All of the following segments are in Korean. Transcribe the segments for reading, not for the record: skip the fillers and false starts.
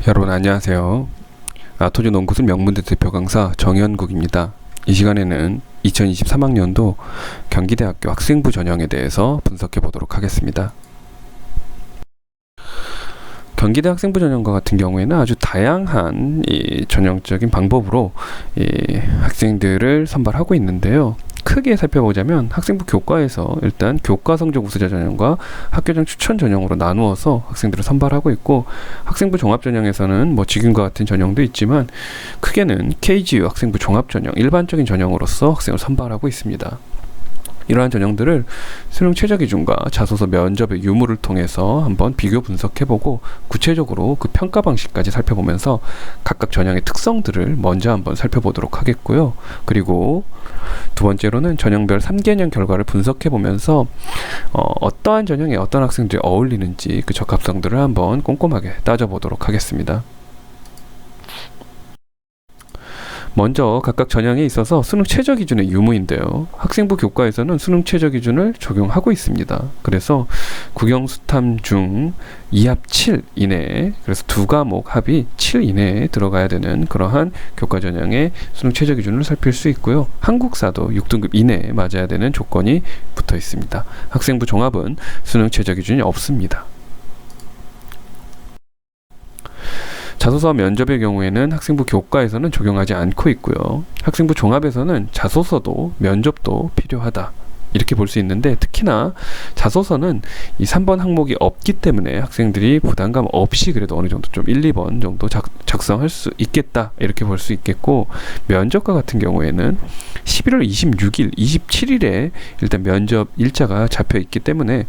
여러분 안녕하세요. 아토즈 농구술 명문대 대표 강사 정현국입니다. 이 시간에는 2023학년도 경기대학교 학생부 전형에 대해서 분석해 보도록 하겠습니다. 경기대 학생부 전형과 같은 경우에는 아주 다양한 전형적인 방법으로 학생들을 선발하고 있는데요. 크게 살펴보자면 학생부 교과에서 일단 교과 성적 우수자 전형과 학교장 추천 전형으로 나누어서 학생들을 선발하고 있고, 학생부 종합 전형에서는 지금과 같은 전형도 있지만 크게는 KGU 학생부 종합 전형, 일반적인 전형으로서 학생을 선발하고 있습니다. 이러한 전형들을 수능 최저 기준과 자소서 면접의 유무를 통해서 한번 비교 분석해보고 구체적으로 그 평가 방식까지 살펴보면서 각각 전형의 특성들을 먼저 한번 살펴보도록 하겠고요. 그리고 두 번째로는 전형별 3개년 결과를 분석해보면서 어떠한 전형에 어떤 학생들이 어울리는지 그 적합성들을 한번 꼼꼼하게 따져보도록 하겠습니다. 먼저 각각 전형에 있어서 수능 최저 기준의 유무인데요. 학생부 교과에서는 수능 최저 기준을 적용하고 있습니다. 그래서 국영수탐 중 2합 7 이내에, 그래서 두 과목 합이 7 이내에 들어가야 되는 그러한 교과 전형의 수능 최저 기준을 살필 수 있고요. 한국사도 6등급 이내에 맞아야 되는 조건이 붙어 있습니다. 학생부 종합은 수능 최저 기준이 없습니다. 자소서 면접의 경우에는 학생부 교과에서는 적용하지 않고 있고요. 학생부 종합에서는 자소서도 면접도 필요하다, 이렇게 볼 수 있는데, 특히나 자소서는 이 3번 항목이 없기 때문에 학생들이 부담감 없이 그래도 어느 정도 좀 1, 2번 정도 작성할 수 있겠다, 이렇게 볼 수 있겠고, 면접과 같은 경우에는 11월 26일, 27일에 일단 면접 일자가 잡혀 있기 때문에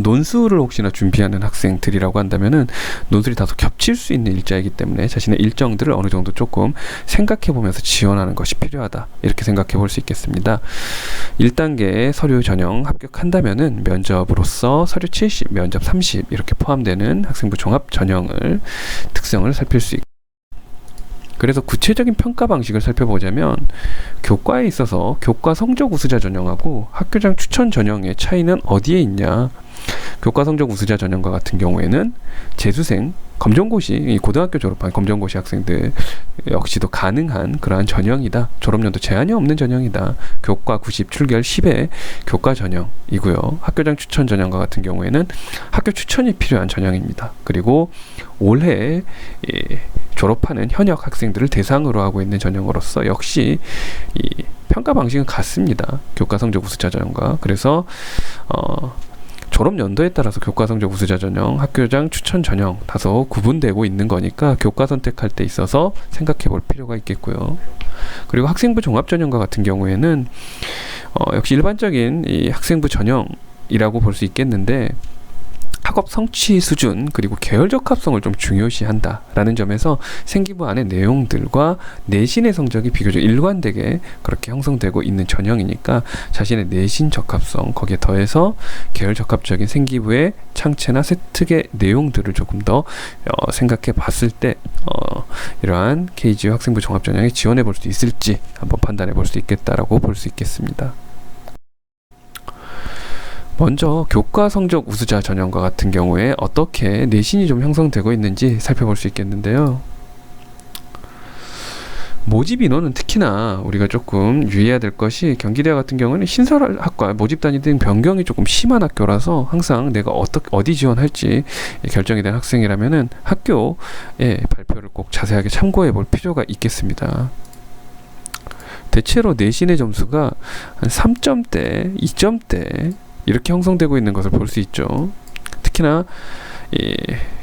논술을 혹시나 준비하는 학생들이라고 한다면은 논술이 다소 겹칠 수 있는 일자이기 때문에 자신의 일정들을 어느 정도 조금 생각해 보면서 지원하는 것이 필요하다, 이렇게 생각해 볼 수 있겠습니다. 1단계 서류 전형 합격한다면은 면접으로서 서류 70, 면접 30 이렇게 포함되는 학생부 종합 전형을 특성을 살필 수 있고, 그래서 구체적인 평가 방식을 살펴보자면 교과에 있어서 교과 성적 우수자 전형하고 학교장 추천 전형의 차이는 어디에 있냐. 교과 성적 우수자 전형과 같은 경우에는 재수생, 검정고시, 고등학교 졸업한 검정고시 학생들 역시도 가능한 그러한 전형이다. 졸업연도 제한이 없는 전형이다. 교과 90, 출결 10의 교과 전형이고요. 학교장 추천 전형과 같은 경우에는 학교 추천이 필요한 전형입니다. 그리고 올해 졸업하는 현역 학생들을 대상으로 하고 있는 전형으로서 역시 이 평가 방식은 같습니다. 교과 성적 우수자 전형과. 그래서 졸업 연도에 따라서 교과 성적 우수자 전형, 학교장 추천 전형 다소 구분되고 있는 거니까 교과 선택할 때 있어서 생각해 볼 필요가 있겠고요. 그리고 학생부 종합 전형과 같은 경우에는 역시 일반적인 이 학생부 전형이라고 볼 수 있겠는데, 학업 성취 수준 그리고 계열 적합성을 좀 중요시한다라는 점에서 생기부 안의 내용들과 내신의 성적이 비교적 일관되게 그렇게 형성되고 있는 전형이니까 자신의 내신 적합성, 거기에 더해서 계열 적합적인 생기부의 창체나 세특의 내용들을 조금 더 생각해 봤을 때 이러한 KGU 학생부 종합 전형에 지원해 볼 수 있을지 한번 판단해 볼 수 있겠다라고 볼 수 있겠습니다. 먼저 교과 성적 우수자 전형과 같은 경우에 어떻게 내신이 좀 형성되고 있는지 살펴볼 수 있겠는데요. 모집 인원은 특히나 우리가 조금 유의해야 될 것이, 경기대학 같은 경우는 신설학과 모집 단위 등 변경이 조금 심한 학교라서 항상 내가 어디 지원할지 결정이 된 학생이라면은 학교의 발표를 꼭 자세하게 참고해 볼 필요가 있겠습니다. 대체로 내신의 점수가 한 3점대, 2점대 이렇게 형성되고 있는 것을 볼 수 있죠. 특히나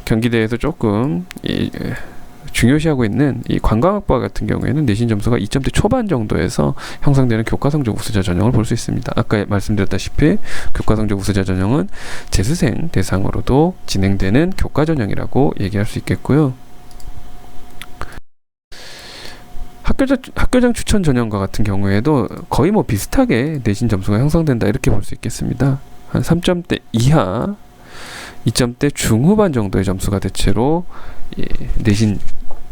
경기대에서 조금 중요시하고 있는 이 관광학과 같은 경우에는 내신 점수가 2점대 초반 정도에서 형성되는 교과 성적 우수자 전형을 볼 수 있습니다. 아까 말씀드렸다시피 교과 성적 우수자 전형은 재수생 대상으로도 진행되는 교과 전형이라고 얘기할 수 있겠고요. 학교장 추천 전형과 같은 경우에도 거의 비슷하게 내신 점수가 형성된다, 이렇게 볼 수 있겠습니다. 한 3점대 이하, 2점대 중후반 정도의 점수가 대체로 내신의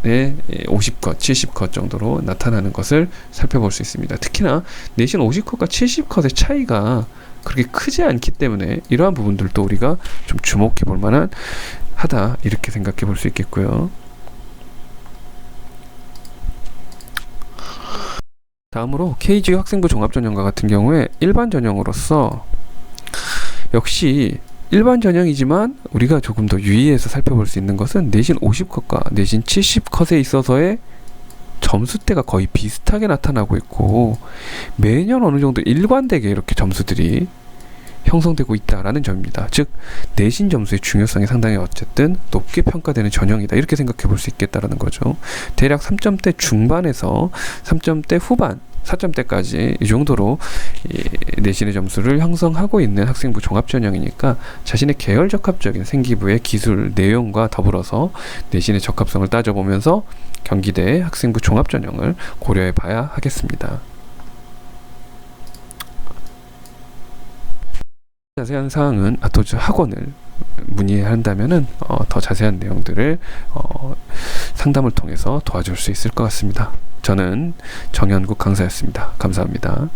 50컷, 70컷 정도로 나타나는 것을 살펴볼 수 있습니다. 특히나 내신 50컷과 70컷의 차이가 그렇게 크지 않기 때문에 이러한 부분들도 우리가 좀 주목해 볼 만한 하다 이렇게 생각해 볼 수 있겠고요. 다음으로 KGU 학생부 종합전형과 같은 경우에 일반 전형으로서 역시 일반 전형이지만 우리가 조금 더 유의해서 살펴볼 수 있는 것은 내신 50컷과 내신 70컷에 있어서의 점수대가 거의 비슷하게 나타나고 있고 매년 어느 정도 일관되게 이렇게 점수들이 형성되고 있다라는 점입니다. 즉 내신 점수의 중요성이 상당히 어쨌든 높게 평가되는 전형이다 이렇게 생각해 볼 수 있겠다라는 거죠. 대략 3점대 중반에서 3점대 후반 4점대까지 이 정도로 내신의 점수를 형성하고 있는 학생부 종합전형이니까 자신의 계열 적합적인 생기부의 기술 내용과 더불어서 내신의 적합성을 따져보면서 경기대 학생부 종합전형을 고려해 봐야 하겠습니다. 자세한 사항은 아토즈 학원을 문의한다면은 더 자세한 내용들을 상담을 통해서 도와줄 수 있을 것 같습니다. 저는 정현국 강사였습니다. 감사합니다.